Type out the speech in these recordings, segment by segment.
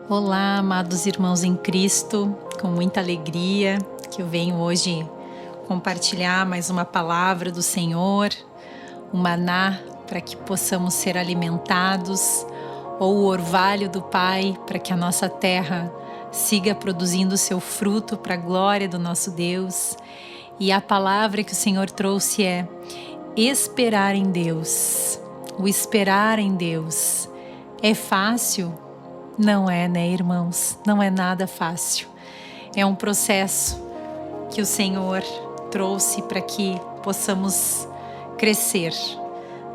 Olá, amados irmãos em Cristo, com muita alegria que eu venho hoje compartilhar mais uma palavra do Senhor, o maná para que possamos ser alimentados, ou o orvalho do Pai para que a nossa terra siga produzindo seu fruto para a glória do nosso Deus. E a palavra que o Senhor trouxe é esperar em Deus. O esperar em Deus é fácil? Não é, né, irmãos? Não é nada fácil. É um processo que o Senhor trouxe para que possamos crescer,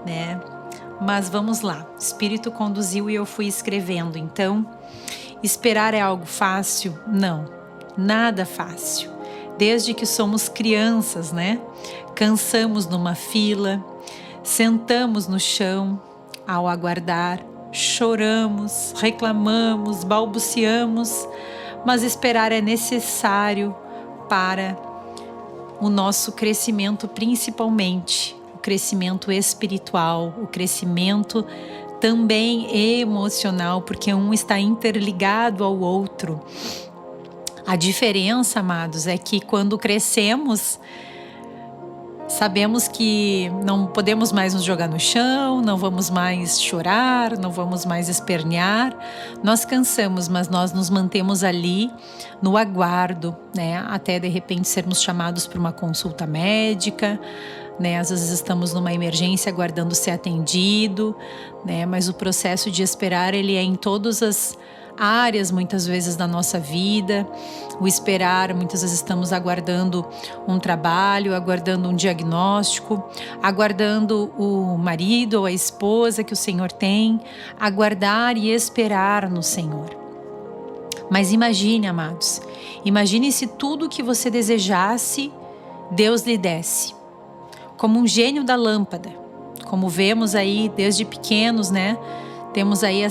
né? Mas vamos lá. O Espírito conduziu e eu fui escrevendo. Então, esperar é algo fácil? Não, nada fácil. Desde que somos crianças, né? Cansamos numa fila, sentamos no chão ao aguardar, choramos, reclamamos, balbuciamos, mas esperar é necessário para o nosso crescimento, principalmente o crescimento espiritual, o crescimento também emocional, porque um está interligado ao outro. A diferença, amados, é que quando crescemos, sabemos que não podemos mais nos jogar no chão, não vamos mais chorar, não vamos mais espernear. Nós cansamos, mas nós nos mantemos ali no aguardo, né? Até de repente sermos chamados para uma consulta médica, né? Às vezes estamos numa emergência aguardando ser atendido, né? Mas o processo de esperar, ele é em todas as áreas, muitas vezes, da nossa vida. O esperar, muitas vezes estamos aguardando um trabalho, aguardando um diagnóstico, aguardando o marido ou a esposa que o Senhor tem, aguardar e esperar no Senhor. Mas imagine, amados, imagine se tudo que você desejasse, Deus lhe desse, como um gênio da lâmpada, como vemos aí desde pequenos, né? Temos aí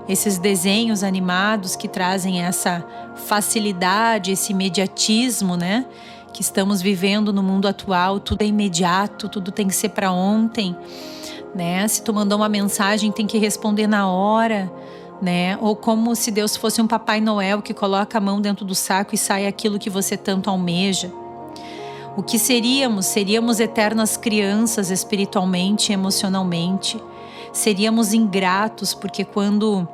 esses desenhos animados que trazem essa facilidade, esse imediatismo, né? Que estamos vivendo no mundo atual, tudo é imediato, tudo tem que ser para ontem, né? Se tu mandou uma mensagem, tem que responder na hora, né? Ou como se Deus fosse um Papai Noel que coloca a mão dentro do saco e sai aquilo que você tanto almeja. O que seríamos? Seríamos eternas crianças espiritualmente e emocionalmente. Seríamos ingratos, porque quando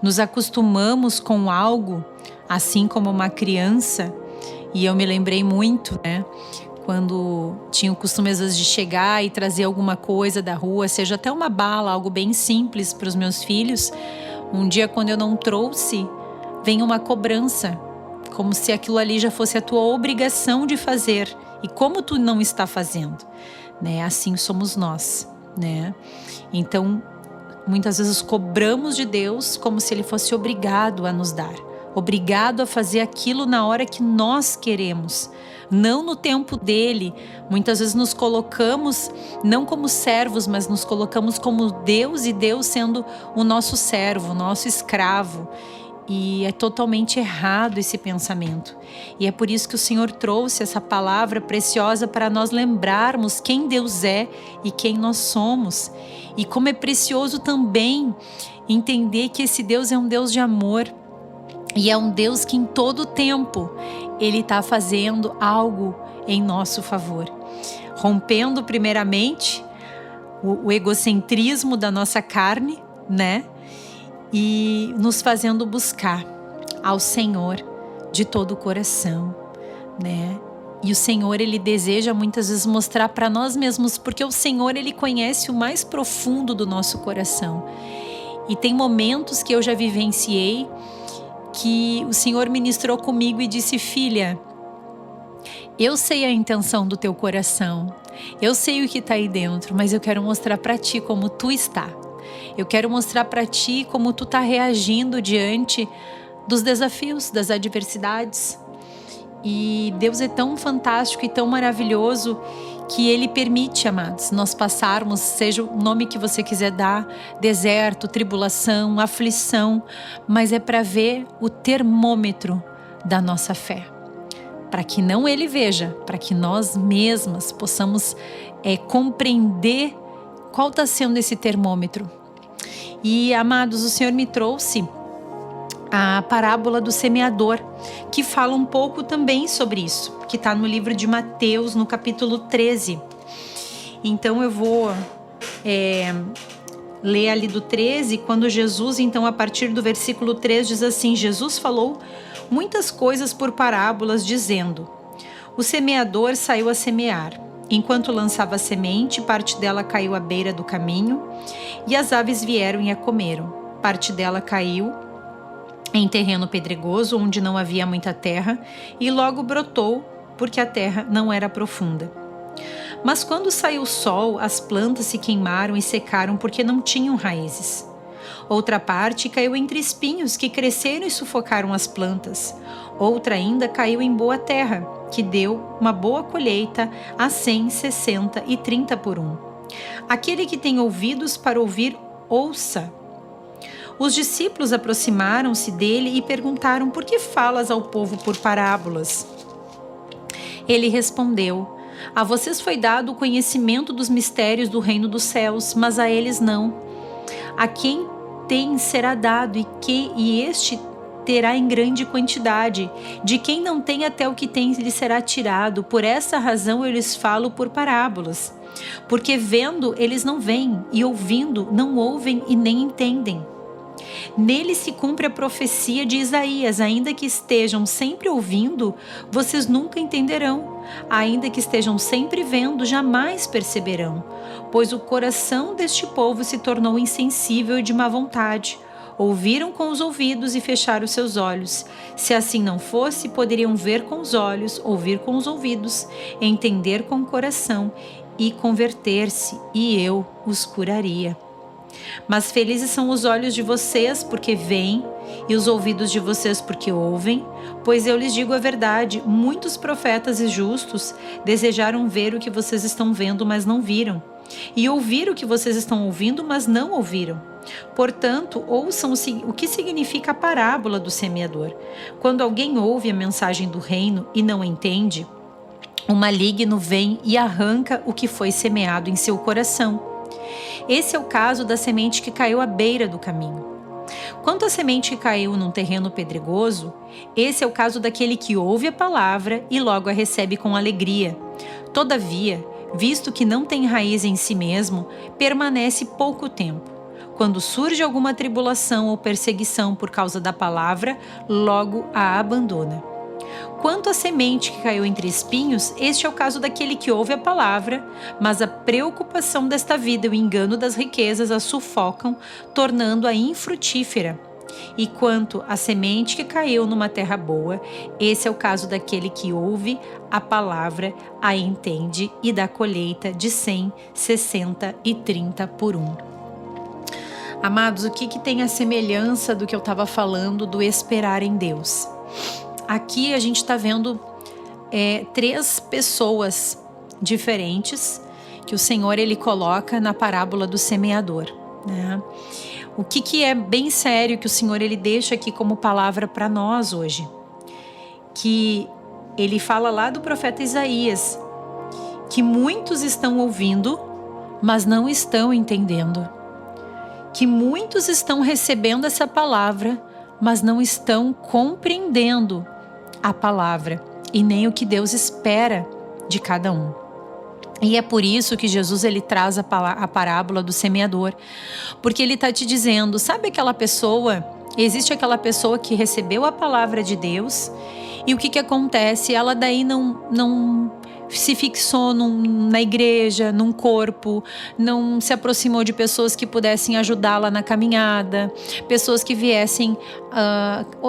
nos acostumamos com algo, assim como uma criança, e eu me lembrei muito, né? Quando tinha o costume às vezes de chegar e trazer alguma coisa da rua, seja até uma bala, algo bem simples para os meus filhos. Um dia, quando eu não trouxe, vem uma cobrança, como se aquilo ali já fosse a tua obrigação de fazer. E como tu não está fazendo, né? Assim somos nós, né? Então, muitas vezes cobramos de Deus como se Ele fosse obrigado a nos dar, obrigado a fazer aquilo na hora que nós queremos, não no tempo dele. Muitas vezes nos colocamos não como servos, mas nos colocamos como Deus, e Deus sendo o nosso servo, o nosso escravo. E é totalmente errado esse pensamento. E é por isso que o Senhor trouxe essa palavra preciosa para nós lembrarmos quem Deus é e quem nós somos. E como é precioso também entender que esse Deus é um Deus de amor. E é um Deus que em todo tempo Ele está fazendo algo em nosso favor. Rompendo primeiramente o egocentrismo da nossa carne, né? E nos fazendo buscar ao Senhor de todo o coração, né? E o Senhor, Ele deseja muitas vezes mostrar para nós mesmos, porque o Senhor, Ele conhece o mais profundo do nosso coração. E tem momentos que eu já vivenciei que o Senhor ministrou comigo e disse: filha, eu sei a intenção do teu coração, eu sei o que está aí dentro, mas eu quero mostrar para ti como tu está. Eu quero mostrar para ti como tu está reagindo diante dos desafios, das adversidades. E Deus é tão fantástico e tão maravilhoso que Ele permite, amados, nós passarmos, seja o nome que você quiser dar, deserto, tribulação, aflição, mas é para ver o termômetro da nossa fé. Para que não Ele veja, para que nós mesmas possamos compreender qual está sendo esse termômetro. E, amados, o Senhor me trouxe a parábola do semeador, que fala um pouco também sobre isso, que está no livro de Mateus, no capítulo 13. Então eu vou ler ali do 13, quando Jesus, então, a partir do versículo 3, diz assim: Jesus falou muitas coisas por parábolas, dizendo: o semeador saiu a semear. Enquanto lançava a semente, parte dela caiu à beira do caminho, e as aves vieram e a comeram. Parte dela caiu em terreno pedregoso, onde não havia muita terra, e logo brotou, porque a terra não era profunda. Mas quando saiu o sol, as plantas se queimaram e secaram porque não tinham raízes. Outra parte caiu entre espinhos que cresceram e sufocaram as plantas. Outra ainda caiu em boa terra, que deu uma boa colheita a 100, 60 e 30 por um. Aquele que tem ouvidos para ouvir, ouça. Os discípulos aproximaram-se dele e perguntaram: por que falas ao povo por parábolas? Ele respondeu: a vocês foi dado o conhecimento dos mistérios do reino dos céus, mas a eles não. A quem tem será dado e este terá em grande quantidade. De quem não tem, até o que tem lhe será tirado. Por essa razão eu lhes falo por parábolas. Porque vendo eles não veem, e ouvindo não ouvem e nem entendem. Nele se cumpre a profecia de Isaías: ainda que estejam sempre ouvindo, vocês nunca entenderão. Ainda que estejam sempre vendo, jamais perceberão. Pois o coração deste povo se tornou insensível e de má vontade. Ouviram com os ouvidos e fecharam seus olhos. Se assim não fosse, poderiam ver com os olhos, ouvir com os ouvidos, entender com o coração e converter-se, e eu os curaria. Mas felizes são os olhos de vocês porque veem, e os ouvidos de vocês porque ouvem, pois eu lhes digo a verdade: muitos profetas e justos desejaram ver o que vocês estão vendo, mas não viram, e ouvir o que vocês estão ouvindo, mas não ouviram. Portanto, ouçam o que significa a parábola do semeador. Quando alguém ouve a mensagem do reino e não entende, o maligno vem e arranca o que foi semeado em seu coração. Esse é o caso da semente que caiu à beira do caminho. Quanto à semente que caiu num terreno pedregoso, esse é o caso daquele que ouve a palavra e logo a recebe com alegria. Todavia, visto que não tem raiz em si mesmo, permanece pouco tempo. Quando surge alguma tribulação ou perseguição por causa da palavra, logo a abandona. Quanto à semente que caiu entre espinhos, este é o caso daquele que ouve a palavra, mas a preocupação desta vida e o engano das riquezas a sufocam, tornando-a infrutífera. E quanto à semente que caiu numa terra boa, esse é o caso daquele que ouve a palavra, a entende e dá colheita de 100, 60 e 30 por um. Amados, o que tem a semelhança do que eu estava falando do esperar em Deus? Aqui a gente está vendo 3 pessoas diferentes que o Senhor ele coloca na parábola do semeador, né? O que é bem sério que o Senhor ele deixa aqui como palavra para nós hoje? Que ele fala lá do profeta Isaías, que muitos estão ouvindo, mas não estão entendendo. Que muitos estão recebendo essa palavra, mas não estão compreendendo a palavra e nem o que Deus espera de cada um. E é por isso que Jesus ele traz a parábola do semeador, porque ele está te dizendo, sabe aquela pessoa, existe aquela pessoa que recebeu a palavra de Deus e o que acontece? Ela daí não se fixou na igreja, num corpo, não se aproximou de pessoas que pudessem ajudá-la na caminhada, pessoas que viessem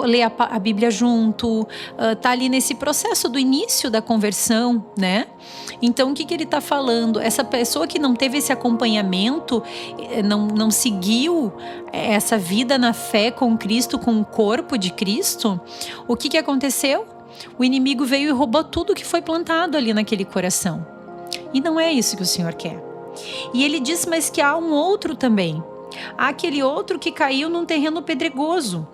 ler a Bíblia junto, tá ali nesse processo do início da conversão, né? Então o que ele está falando? Essa pessoa que não teve esse acompanhamento, não seguiu essa vida na fé com Cristo, com o corpo de Cristo, o que aconteceu? O inimigo veio e roubou tudo que foi plantado ali naquele coração. E não é isso que o Senhor quer. E ele diz, mas que há um outro também. Há aquele outro que caiu num terreno pedregoso.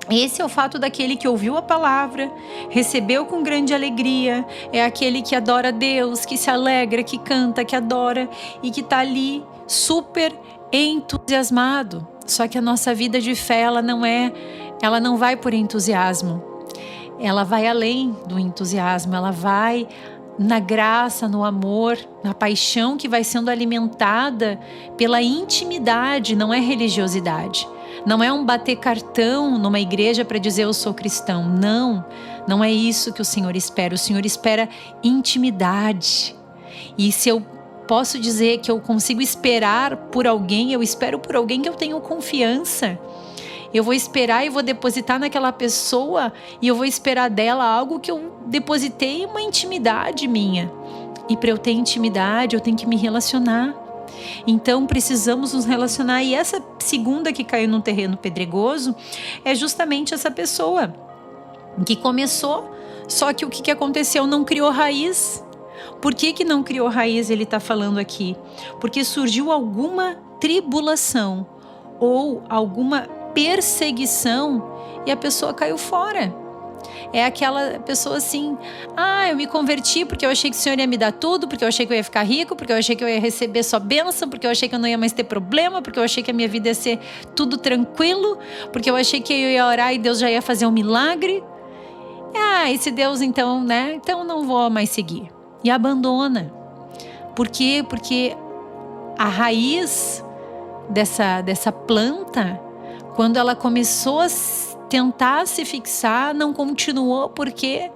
Esse é o fato daquele que ouviu a palavra, recebeu com grande alegria, é aquele que adora a Deus, que se alegra, que canta, que adora e que está ali super entusiasmado. Só que a nossa vida de fé, ela não é ela não vai por entusiasmo, ela vai além do entusiasmo, ela vai na graça, no amor, na paixão que vai sendo alimentada pela intimidade, não é religiosidade. Não é um bater cartão numa igreja para dizer eu sou cristão. Não, não é isso que o Senhor espera. O Senhor espera intimidade. E se eu posso dizer que eu consigo esperar por alguém, eu espero por alguém que eu tenho confiança. Eu vou esperar e vou depositar naquela pessoa e eu vou esperar dela algo que eu depositei, uma intimidade minha. E para eu ter intimidade, eu tenho que me relacionar. Então precisamos nos relacionar. E essa segunda que caiu num terreno pedregoso é justamente essa pessoa que começou, só que o que aconteceu? Não criou raiz. Por que não criou raiz? Ele está falando aqui. Porque surgiu alguma tribulação ou alguma perseguição e a pessoa caiu fora. É aquela pessoa assim, eu me converti porque eu achei que o Senhor ia me dar tudo, porque eu achei que eu ia ficar rico, porque eu achei que eu ia receber só bênção, porque eu achei que eu não ia mais ter problema, porque eu achei que a minha vida ia ser tudo tranquilo, porque eu achei que eu ia orar e Deus já ia fazer um milagre. Esse Deus então, né? Então não vou mais seguir. E abandona. Por quê? Porque a raiz dessa planta, quando ela começou a tentar se fixar, não continuou. Por quê?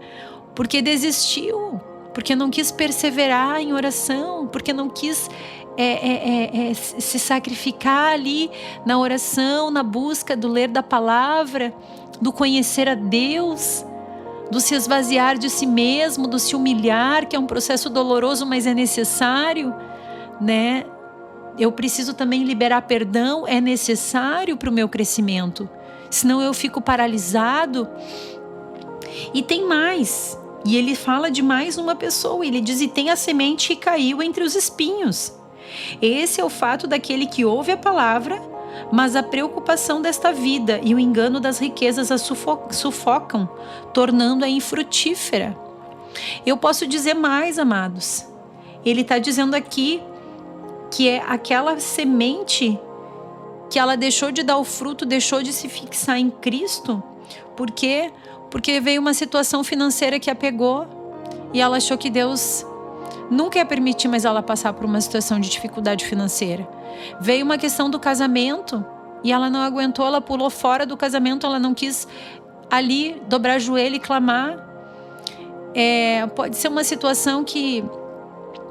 Porque desistiu, porque não quis perseverar em oração, porque não quis se sacrificar ali na oração, na busca do ler da palavra, do conhecer a Deus, do se esvaziar de si mesmo, do se humilhar, que é um processo doloroso, mas é necessário, né? Eu preciso também liberar perdão, é necessário para o meu crescimento. Senão eu fico paralisado. E tem mais. E ele fala de mais uma pessoa. Ele diz, e tem a semente que caiu entre os espinhos. Esse é o fato daquele que ouve a palavra, mas a preocupação desta vida e o engano das riquezas a sufocam, tornando-a infrutífera. Eu posso dizer mais, amados. Ele está dizendo aqui que é aquela semente que ela deixou de dar o fruto, deixou de se fixar em Cristo. Por quê? Porque veio uma situação financeira que a pegou e ela achou que Deus nunca ia permitir mais ela passar por uma situação de dificuldade financeira. Veio uma questão do casamento e ela não aguentou, ela pulou fora do casamento, ela não quis ali dobrar joelho e clamar. Pode ser uma situação que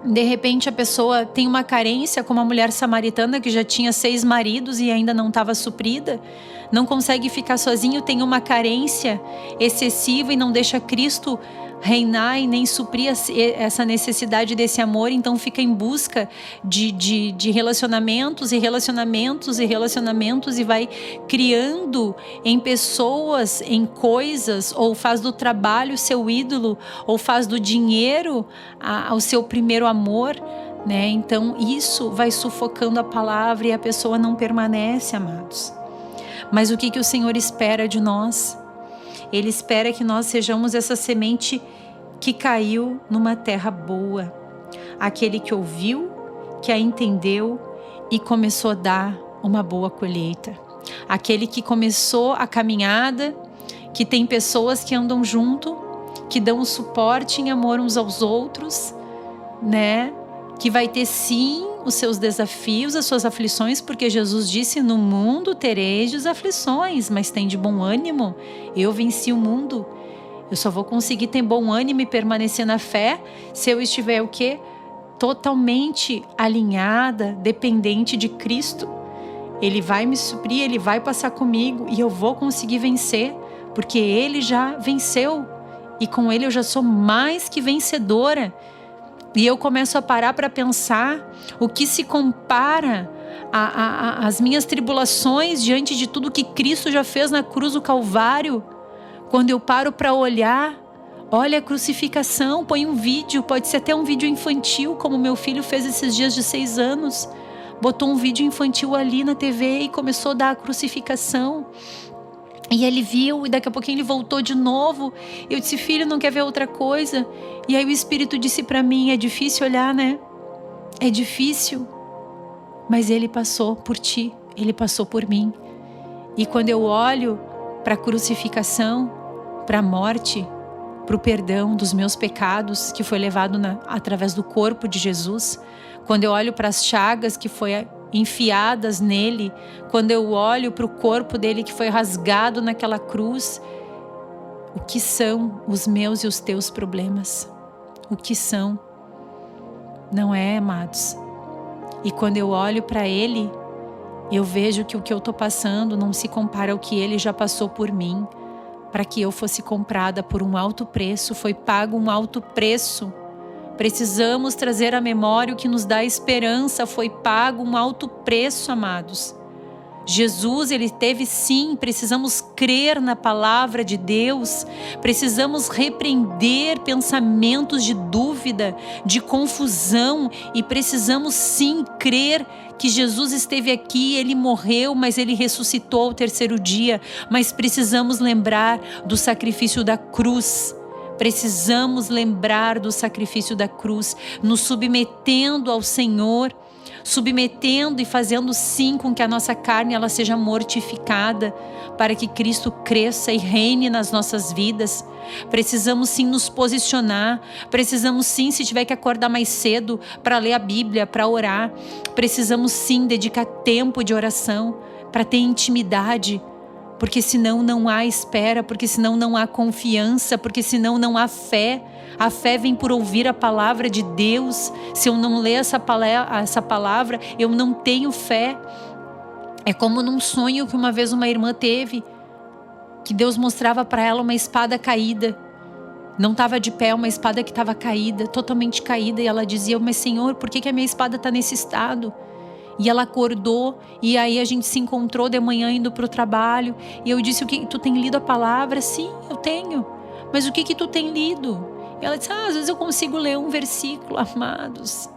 de repente a pessoa tem uma carência, como a mulher samaritana que já tinha 6 maridos e ainda não estava suprida, não consegue ficar sozinho, tem uma carência excessiva e não deixa Cristo reinar e nem suprir essa necessidade desse amor, então fica em busca de relacionamentos e relacionamentos e relacionamentos e vai criando em pessoas, em coisas, ou faz do trabalho seu ídolo, ou faz do dinheiro o seu primeiro amor, né? Então isso vai sufocando a palavra e a pessoa não permanece, amados. Mas o que o Senhor espera de nós? Ele espera que nós sejamos essa semente que caiu numa terra boa. Aquele que ouviu, que a entendeu e começou a dar uma boa colheita. Aquele que começou a caminhada, que tem pessoas que andam junto, que dão suporte em amor uns aos outros, né? Que vai ter sim os seus desafios, as suas aflições, porque Jesus disse, no mundo tereis aflições, mas tem de bom ânimo, eu venci o mundo. Eu só vou conseguir ter bom ânimo e permanecer na fé se eu estiver o quê? Totalmente alinhada, dependente de Cristo. Ele vai me suprir, Ele vai passar comigo e eu vou conseguir vencer, porque Ele já venceu e com Ele eu já sou mais que vencedora. E eu começo a parar para pensar o que se compara às minhas tribulações diante de tudo que Cristo já fez na cruz do Calvário. Quando eu paro para olhar, olha a crucificação, põe um vídeo, pode ser até um vídeo infantil, como meu filho fez esses dias de 6 anos. Botou um vídeo infantil ali na TV e começou a dar a crucificação. E ele viu, e daqui a pouquinho ele voltou de novo. Eu disse, filho, não quer ver outra coisa? E aí o Espírito disse para mim, é difícil olhar, né? É difícil. Mas Ele passou por ti, Ele passou por mim. E quando eu olho para a crucificação, para a morte, para o perdão dos meus pecados que foi levado através do corpo de Jesus. Quando eu olho para as chagas que foi enfiadas nele, quando eu olho para o corpo dele que foi rasgado naquela cruz, o que são os meus e os teus problemas? O que são? Não é, amados? E quando eu olho para ele, eu vejo que o que eu estou passando não se compara ao que ele já passou por mim, para que eu fosse comprada por um alto preço, foi pago um alto preço. Precisamos trazer à memória o que nos dá esperança, foi pago um alto preço, amados. Jesus, ele teve sim, precisamos crer na palavra de Deus, precisamos repreender pensamentos de dúvida, de confusão e precisamos sim crer que Jesus esteve aqui, ele morreu, mas ele ressuscitou ao terceiro dia, mas precisamos lembrar do sacrifício da cruz. Precisamos lembrar do sacrifício da cruz, nos submetendo ao Senhor, submetendo e fazendo sim com que a nossa carne ela seja mortificada, para que Cristo cresça e reine nas nossas vidas. Precisamos sim nos posicionar, precisamos sim, se tiver que acordar mais cedo para ler a Bíblia, para orar, precisamos sim dedicar tempo de oração, para ter intimidade, porque senão não há espera, porque senão não há confiança, porque senão não há fé. A fé vem por ouvir a palavra de Deus. Se eu não ler essa palavra, eu não tenho fé. É como num sonho que uma vez uma irmã teve, que Deus mostrava para ela uma espada caída. Não estava de pé, uma espada que estava caída, totalmente caída. E ela dizia, mas Senhor, por que a minha espada está nesse estado? E ela acordou, e aí a gente se encontrou de manhã indo para o trabalho. E eu disse, o que tu tem lido a palavra? Sim, eu tenho. Mas o que tu tem lido? E ela disse, às vezes eu consigo ler um versículo. Amados,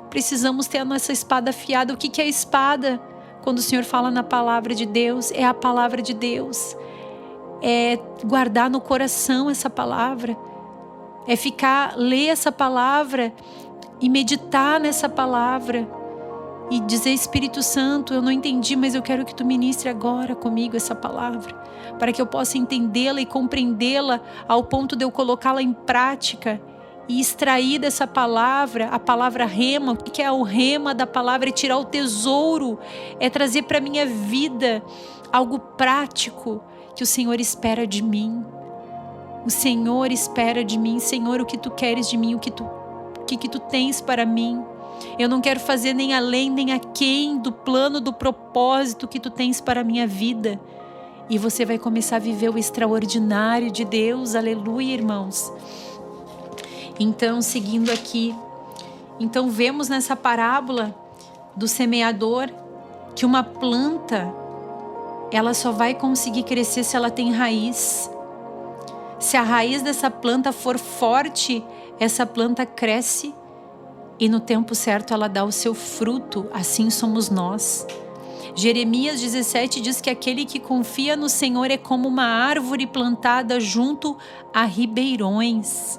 precisamos ter a nossa espada afiada. O que é a espada? Quando o Senhor fala na palavra de Deus, é a palavra de Deus. É guardar no coração essa palavra. É ler essa palavra e meditar nessa palavra. E dizer, Espírito Santo, eu não entendi, mas eu quero que tu ministre agora comigo essa palavra, para que eu possa entendê-la e compreendê-la ao ponto de eu colocá-la em prática e extrair dessa palavra, a palavra rema. O que é o rema da palavra? É tirar o tesouro, é trazer para a minha vida algo prático que o Senhor espera de mim. O Senhor espera de mim, Senhor, o que tu queres de mim, o que tu tens para mim. Eu não quero fazer nem além, nem aquém do plano, do propósito que tu tens para a minha vida. E você vai começar a viver o extraordinário de Deus. Aleluia, irmãos. Então, seguindo aqui. Então, vemos nessa parábola do semeador que uma planta, ela só vai conseguir crescer se ela tem raiz. Se a raiz dessa planta for forte, essa planta cresce. E no tempo certo ela dá o seu fruto, assim somos nós. Jeremias 17 diz que aquele que confia no Senhor é como uma árvore plantada junto a ribeirões.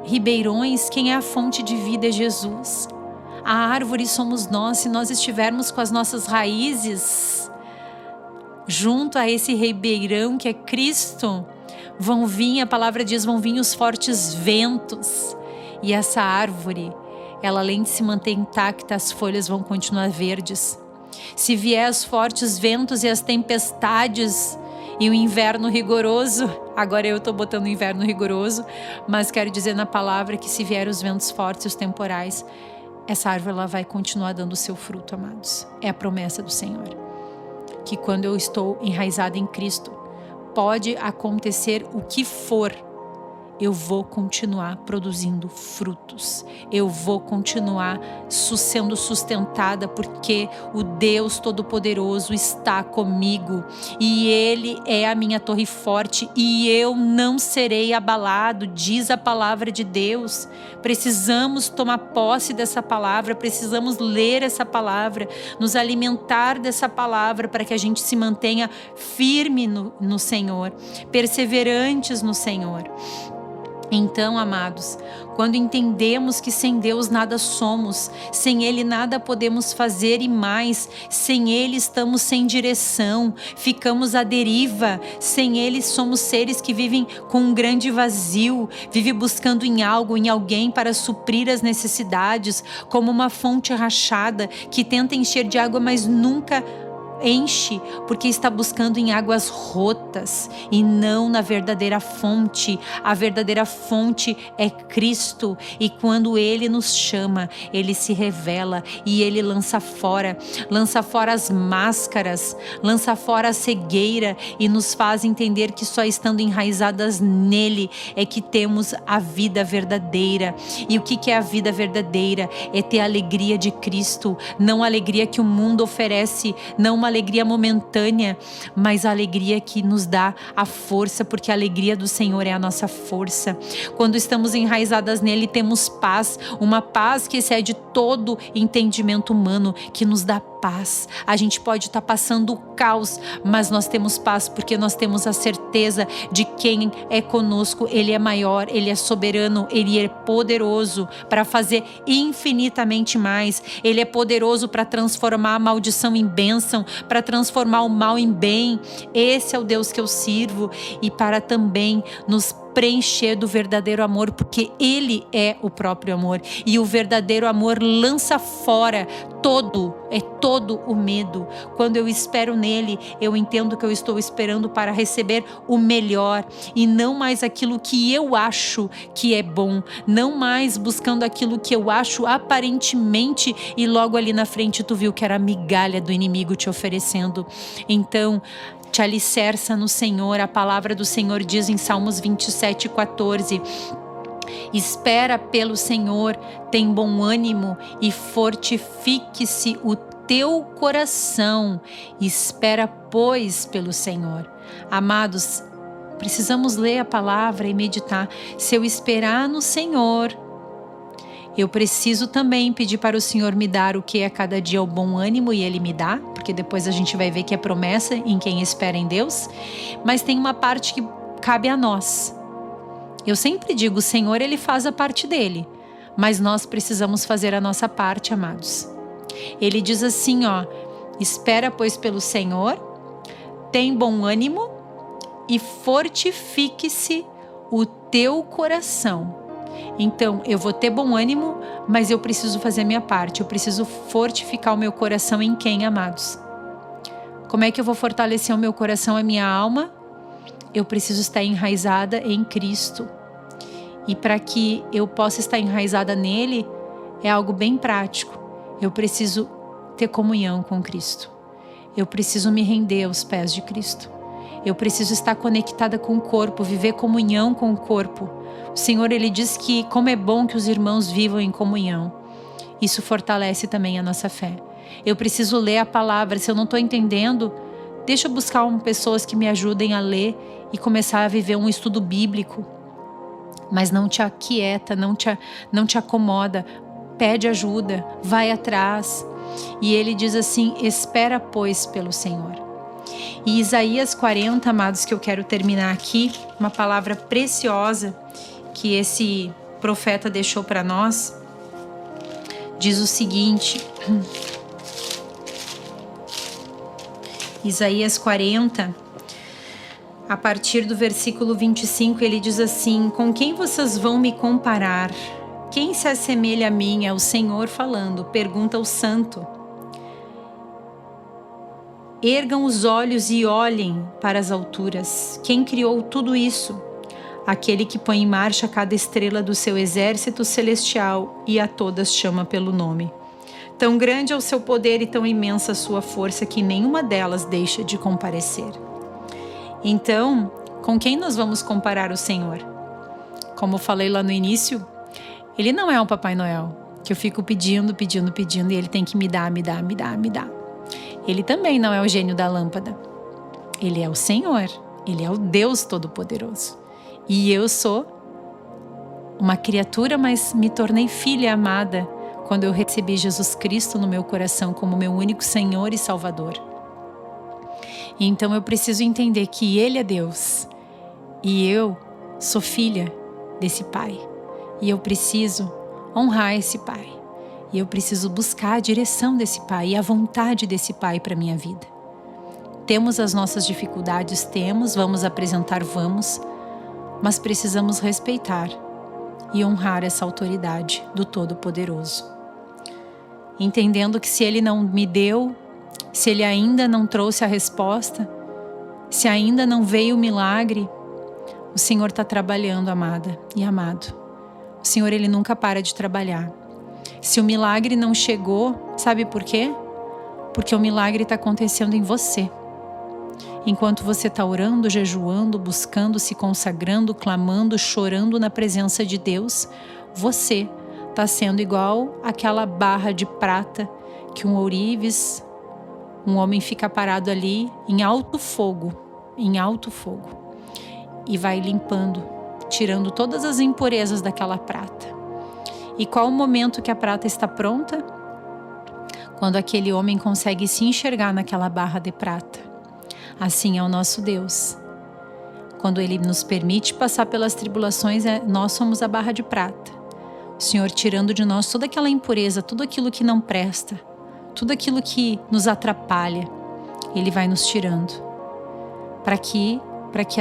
Ribeirões, quem é a fonte de vida é Jesus. A árvore somos nós, se nós estivermos com as nossas raízes junto a esse ribeirão que é Cristo, vão vir, a palavra diz, vão vir os fortes ventos. E essa árvore, ela além de se manter intacta, as folhas vão continuar verdes. Se vier os fortes ventos e as tempestades e o inverno rigoroso, agora eu estou botando o inverno rigoroso, mas quero dizer na palavra que se vier os ventos fortes e os temporais, essa árvore ela vai continuar dando o seu fruto, amados. É a promessa do Senhor. Que quando eu estou enraizada em Cristo, pode acontecer o que for, eu vou continuar produzindo frutos. Eu vou continuar sendo sustentada, porque o Deus Todo-Poderoso está comigo. E Ele é a minha torre forte e eu não serei abalado, diz a palavra de Deus. Precisamos tomar posse dessa palavra, precisamos ler essa palavra, nos alimentar dessa palavra para que a gente se mantenha firme no Senhor, perseverantes no Senhor. Então, amados, quando entendemos que sem Deus nada somos, sem Ele nada podemos fazer e mais, sem Ele estamos sem direção, ficamos à deriva, sem Ele somos seres que vivem com um grande vazio, vivem buscando em algo, em alguém para suprir as necessidades, como uma fonte rachada que tenta encher de água, mas nunca enche, porque está buscando em águas rotas e não na verdadeira fonte. A verdadeira fonte é Cristo, e quando Ele nos chama, Ele se revela e Ele lança fora as máscaras, lança fora a cegueira e nos faz entender que só estando enraizadas nele é que temos a vida verdadeira. E o que é a vida verdadeira? É ter a alegria de Cristo, não a alegria que o mundo oferece, não uma alegria momentânea, mas a alegria que nos dá a força, porque a alegria do Senhor é a nossa força. Quando estamos enraizadas nele, temos paz, uma paz que excede todo entendimento humano, que nos dá paz. A gente pode estar passando o caos, mas nós temos paz porque nós temos a certeza de quem é conosco. Ele é maior, Ele é soberano, Ele é poderoso para fazer infinitamente mais. Ele é poderoso para transformar a maldição em bênção, para transformar o mal em bem. Esse é o Deus que eu sirvo, e para também nos preencher do verdadeiro amor, porque Ele é o próprio amor, e o verdadeiro amor lança fora todo o medo. Quando eu espero nele, eu entendo que eu estou esperando para receber o melhor, e não mais aquilo que eu acho que é bom, não mais buscando aquilo que eu acho aparentemente, e logo ali na frente tu viu que era a migalha do inimigo te oferecendo. Então, te alicerça no Senhor. A palavra do Senhor diz em Salmos 27:14: espera pelo Senhor, tem bom ânimo e fortifique-se o teu coração. Espera, pois, pelo Senhor. Amados, precisamos ler a palavra e meditar. Se eu esperar no Senhor, eu preciso também pedir para o Senhor me dar o que é cada dia o bom ânimo, e Ele me dá, porque depois a gente vai ver que é promessa em quem espera em Deus. Mas tem uma parte que cabe a nós. Eu sempre digo, o Senhor, Ele faz a parte dele, mas nós precisamos fazer a nossa parte, amados. Ele diz assim, espera, pois, pelo Senhor, tem bom ânimo e fortifique-se o teu coração. Então, eu vou ter bom ânimo, mas eu preciso fazer a minha parte. Eu preciso fortificar o meu coração em quem, amados? Como é que eu vou fortalecer o meu coração, a minha alma? Eu preciso estar enraizada em Cristo. E para que eu possa estar enraizada nele, é algo bem prático. Eu preciso ter comunhão com Cristo. Eu preciso me render aos pés de Cristo. Eu preciso estar conectada com o corpo, viver comunhão com o corpo. O Senhor, Ele diz que como é bom que os irmãos vivam em comunhão. Isso fortalece também a nossa fé. Eu preciso ler a palavra. Se eu não estou entendendo, deixa eu buscar pessoas que me ajudem a ler e começar a viver um estudo bíblico. Mas não te aquieta, não te acomoda. Pede ajuda, vai atrás. E Ele diz assim, espera, pois, pelo Senhor. E Isaías 40, amados, que eu quero terminar aqui, uma palavra preciosa que esse profeta deixou para nós, diz o seguinte, Isaías 40, a partir do versículo 25, ele diz assim, com quem vocês vão me comparar? Quem se assemelha a mim? É o Senhor falando, pergunta o santo. Ergam os olhos e olhem para as alturas. Quem criou tudo isso? Aquele que põe em marcha cada estrela do seu exército celestial e a todas chama pelo nome. Tão grande é o seu poder e tão imensa a sua força que nenhuma delas deixa de comparecer. Então, com quem nós vamos comparar o Senhor? Como eu falei lá no início, Ele não é um Papai Noel, que eu fico pedindo e Ele tem que me dar. Ele também não é o gênio da lâmpada. Ele é o Senhor, Ele é o Deus Todo-Poderoso. E eu sou uma criatura, mas me tornei filha amada quando eu recebi Jesus Cristo no meu coração como meu único Senhor e Salvador. E então eu preciso entender que Ele é Deus e eu sou filha desse Pai. E eu preciso honrar esse Pai. E eu preciso buscar a direção desse Pai e a vontade desse Pai para a minha vida. Temos as nossas dificuldades, vamos apresentar, mas precisamos respeitar e honrar essa autoridade do Todo-Poderoso. Entendendo que se Ele não me deu, se Ele ainda não trouxe a resposta, se ainda não veio o milagre, o Senhor está trabalhando, amada e amado. O Senhor, Ele nunca para de trabalhar. Se o milagre não chegou, sabe por quê? Porque o milagre está acontecendo em você. Enquanto você está orando, jejuando, buscando, se consagrando, clamando, chorando na presença de Deus, você está sendo igual aquela barra de prata que um ourives, um homem fica parado ali em alto fogo, e vai limpando, tirando todas as impurezas daquela prata. E qual o momento que a prata está pronta? Quando aquele homem consegue se enxergar naquela barra de prata. Assim é o nosso Deus. Quando Ele nos permite passar pelas tribulações, nós somos a barra de prata. O Senhor tirando de nós toda aquela impureza, tudo aquilo que não presta, tudo aquilo que nos atrapalha, Ele vai nos tirando. Para que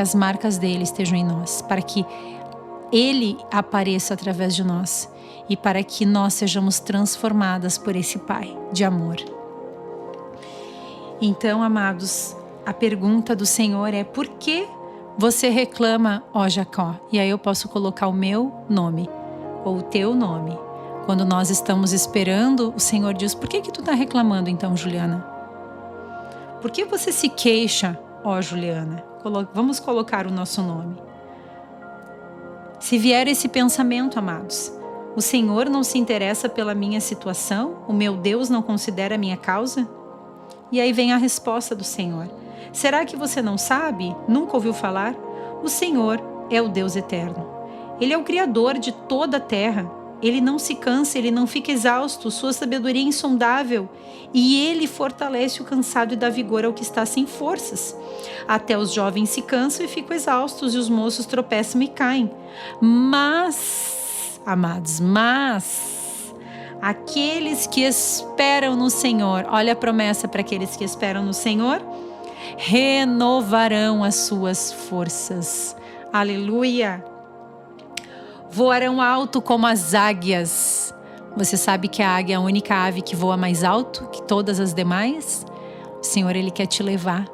as marcas dele estejam em nós, para que Ele apareça através de nós e para que nós sejamos transformadas por esse Pai de amor. Então, amados, a pergunta do Senhor é: por que você reclama, ó Jacó? E aí eu posso colocar o meu nome ou o teu nome. Quando nós estamos esperando, o Senhor diz: por que tu está reclamando então, Juliana? Por que você se queixa, ó Juliana? Vamos colocar o nosso nome. Se vier esse pensamento, amados, o Senhor não se interessa pela minha situação? O meu Deus não considera a minha causa? E aí vem a resposta do Senhor. Será que você não sabe? Nunca ouviu falar? O Senhor é o Deus eterno. Ele é o Criador de toda a terra. Ele não se cansa, ele não fica exausto, sua sabedoria é insondável. E ele fortalece o cansado e dá vigor ao que está sem forças. Até os jovens se cansam e ficam exaustos, e os moços tropeçam e caem. Mas, amados, aqueles que esperam no Senhor, olha a promessa para aqueles que esperam no Senhor: renovarão as suas forças. Aleluia! Voarão alto como as águias. Você sabe que a águia é a única ave que voa mais alto que todas as demais? O Senhor, Ele quer te levar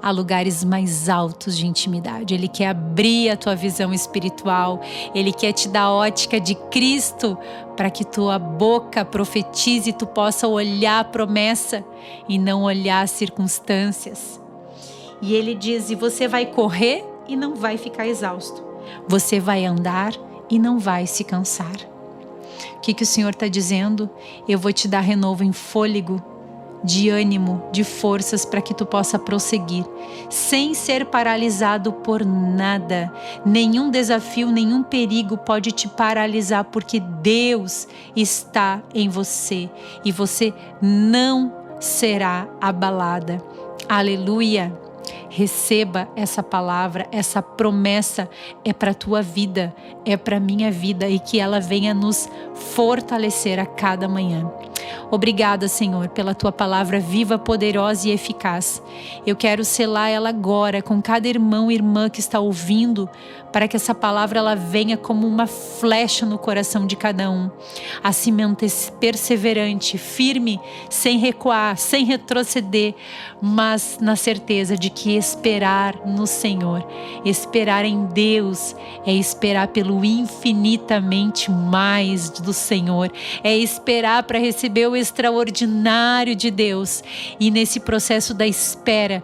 a lugares mais altos de intimidade. Ele quer abrir a tua visão espiritual. Ele quer te dar a ótica de Cristo para que tua boca profetize e tu possa olhar a promessa e não olhar as circunstâncias. E Ele diz: e você vai correr e não vai ficar exausto. Você vai andar e não vai se cansar. O que o Senhor está dizendo? Eu vou te dar renovo em fôlego, de ânimo, de forças para que tu possa prosseguir, sem ser paralisado por nada. Nenhum desafio, nenhum perigo pode te paralisar, porque Deus está em você e você não será abalada. Aleluia! Receba essa palavra, essa promessa é para a tua vida, é para a minha vida, e que ela venha nos fortalecer a cada manhã. Obrigada, Senhor, pela tua palavra viva, poderosa e eficaz. Eu quero selar ela agora com cada irmão e irmã que está ouvindo, para que essa palavra ela venha como uma flecha no coração de cada um. A se manter perseverante, firme, sem recuar, sem retroceder, mas na certeza de que esperar no Senhor, esperar em Deus, é esperar pelo infinitamente mais do Senhor, é esperar para receber o extraordinário de Deus. E nesse processo da espera,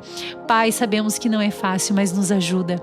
Pai, sabemos que não é fácil, mas nos ajuda,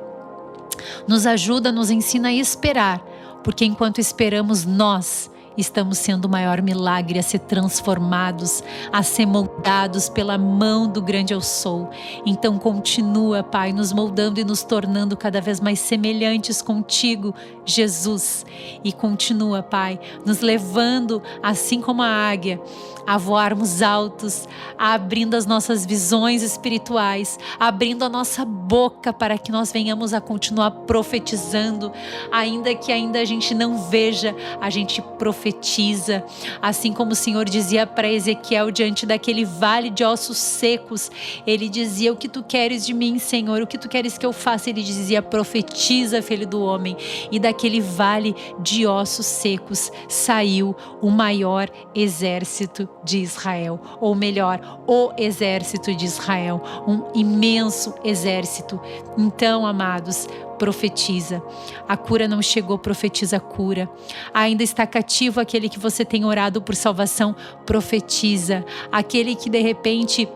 nos ensina a esperar, porque enquanto esperamos, nós estamos sendo o maior milagre a ser transformados, a ser moldados pela mão do grande eu sou. Então continua, Pai, nos moldando e nos tornando cada vez mais semelhantes contigo, Jesus. E continua, Pai, nos levando, assim como a águia, a voarmos altos, abrindo as nossas visões espirituais, abrindo a nossa boca para que nós venhamos a continuar profetizando, ainda que a gente não veja, a gente profetiza, assim como o Senhor dizia para Ezequiel diante daquele vale de ossos secos. Ele dizia: o que tu queres de mim, Senhor? O que tu queres que eu faça? Ele dizia: profetiza, filho do homem. E daquele vale de ossos secos saiu o maior exército de Israel, ou melhor, o exército de Israel, um imenso exército. Então, amados, profetiza. A cura não chegou, profetiza a cura. Ainda está cativo aquele que você tem orado por salvação, profetiza. Aquele que de repente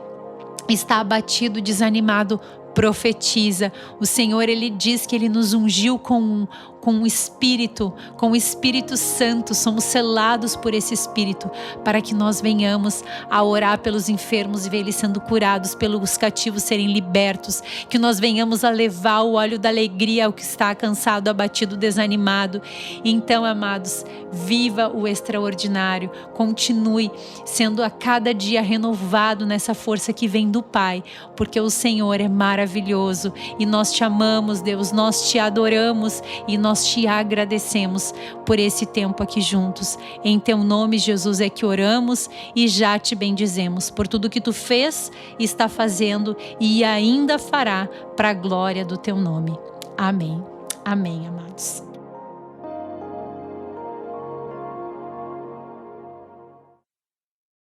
está abatido, desanimado, profetiza. O Senhor, Ele diz que Ele nos ungiu com o Espírito Santo. Somos selados por esse Espírito, para que nós venhamos a orar pelos enfermos e ver eles sendo curados, pelos cativos serem libertos, que nós venhamos a levar o óleo da alegria ao que está cansado, abatido, desanimado. Então, amados, viva o extraordinário, continue sendo a cada dia renovado nessa força que vem do Pai, porque o Senhor é maravilhoso e nós te amamos, Deus, nós te adoramos e nós te agradecemos por esse tempo aqui juntos. Em teu nome, Jesus, é que oramos e já te bendizemos por tudo que tu fez, está fazendo e ainda fará para a glória do teu nome. Amém. Amém, amados.